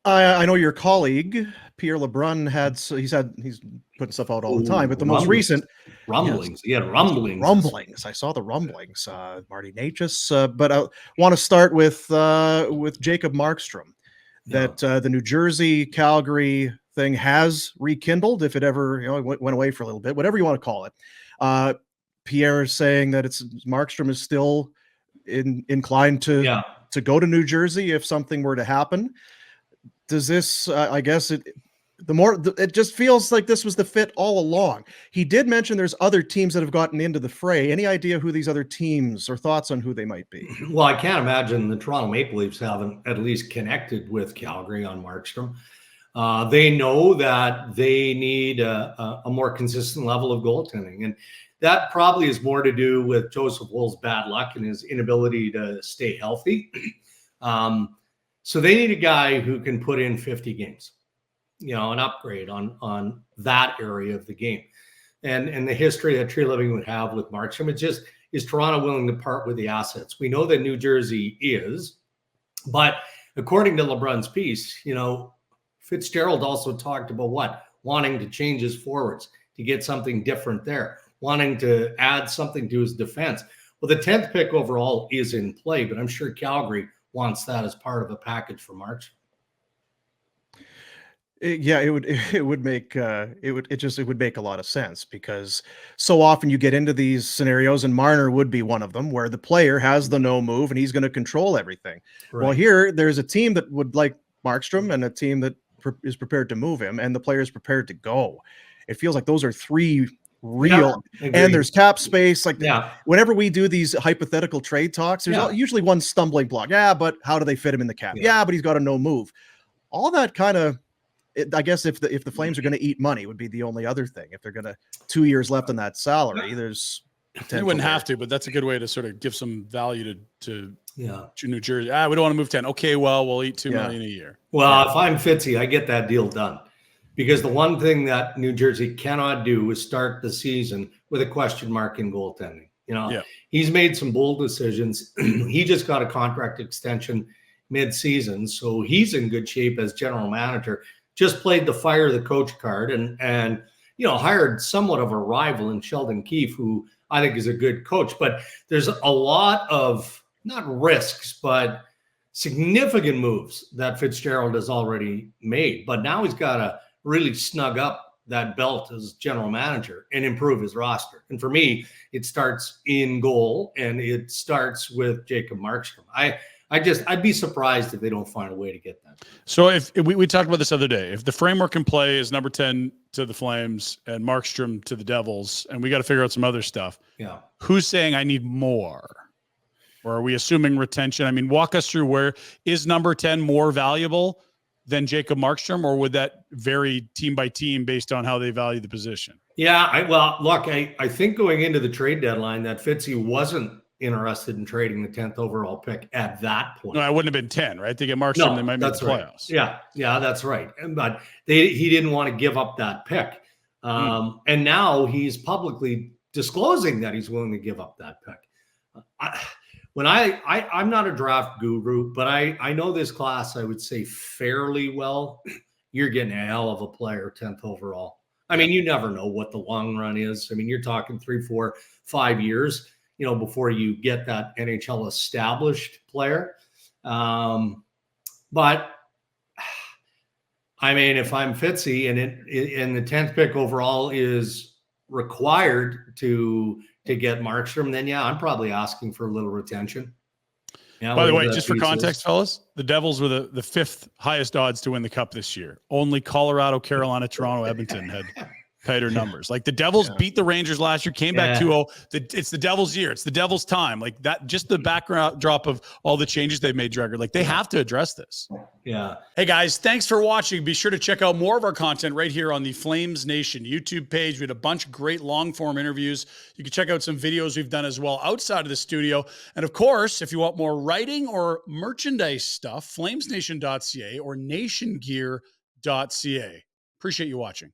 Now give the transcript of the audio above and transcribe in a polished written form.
I know your colleague Pierre LeBrun he's putting stuff out all the time, but the most recent rumblings. He had rumblings. Rumblings. I saw the rumblings. Marty Natchez, but I want to start with Jacob Markstrom. That the New Jersey Calgary thing has rekindled, if it ever went away for a little bit, whatever you want to call it. Pierre is saying that Markstrom is still inclined to go to New Jersey if something were to happen. Does this? I guess it just feels like this was the fit all along. He did mention there's other teams that have gotten into the fray. Any idea who these other teams or thoughts on who they might be? Well, I can't imagine the Toronto Maple Leafs haven't at least connected with Calgary on Markstrom. They know that they need a more consistent level of goaltending. And that probably is more to do with Joseph Woll's bad luck and his inability to stay healthy. So they need a guy who can put in 50 games. An upgrade on that area of the game. And the history that Treliving would have with Markstrom, is Toronto willing to part with the assets? We know that New Jersey is, but according to LeBrun's piece, Fitzgerald also talked about wanting to change his forwards, to get something different there, wanting to add something to his defense. Well, the 10th pick overall is in play, but I'm sure Calgary wants that as part of a package for Markstrom. It would make a lot of sense, because so often you get into these scenarios, and Marner would be one of them, where the player has the no move and he's going to control everything. Right. Well, here there's a team that would like Markstrom and a team that is prepared to move him, and the player is prepared to go. It feels like those are three real, and there's cap space. Whenever we do these hypothetical trade talks, there's usually one stumbling block. But how do they fit him in the cap? But he's got a no move. All that kind of. I guess if the Flames are going to eat money, would be the only other thing. If they're going to 2 years left on that salary, there's you wouldn't have to, but that's a good way to sort of give some value to New Jersey. We don't want to move 10. Okay, well, we'll eat $2 million a year. Well, if I'm Fitzy, I get that deal done, because the one thing that New Jersey cannot do is start the season with a question mark in goaltending. He's made some bold decisions. He just got a contract extension mid-season, so he's in good shape as general manager. Just played the fire the coach card and hired somewhat of a rival in Sheldon Keefe, who I think is a good coach. But there's a lot of, not risks, but significant moves that Fitzgerald has already made. But now he's got to really snug up that belt as general manager and improve his roster. And for me, it starts in goal, and it starts with Jacob Markstrom. I'd be surprised if they don't find a way to get that. So if we talked about this other day, if the framework in play is number 10 to the Flames and Markstrom to the Devils, and we got to figure out some other stuff. Yeah. Who's saying I need more? Or are we assuming retention? I mean, walk us through, where is number 10 more valuable than Jacob Markstrom, or would that vary team by team based on how they value the position? Yeah, I think going into the trade deadline that Fitzy wasn't interested in trading the 10th overall pick at that point. No, I wouldn't have been 10, right? They get Markstrom, they might make the playoffs. Right. Yeah, that's right. But he didn't want to give up that pick. And now he's publicly disclosing that he's willing to give up that pick. I'm not a draft guru, but I know this class, I would say, fairly well. You're getting a hell of a player, 10th overall. I mean, you never know what the long run is. I mean, you're talking 3, 4, 5 years, before you get that NHL established player. But I mean, if I'm Fitzy and the 10th pick overall is required to get Markstrom, then I'm probably asking for a little retention. By the way, just for context, fellas, the Devils were the 5th highest odds to win the Cup this year. Only Colorado, Carolina, Toronto, Edmonton had tighter numbers. Like the Devils beat the Rangers last year, came back 2-0. It's the Devils' year. It's the Devils' time. Like that, just the background drop of all the changes they've made, Dreger. Like they have to address this. Yeah. Hey guys, thanks for watching. Be sure to check out more of our content right here on the Flames Nation YouTube page. We had a bunch of great long form interviews. You can check out some videos we've done as well outside of the studio. And of course, if you want more writing or merchandise stuff, flamesnation.ca or nationgear.ca. Appreciate you watching.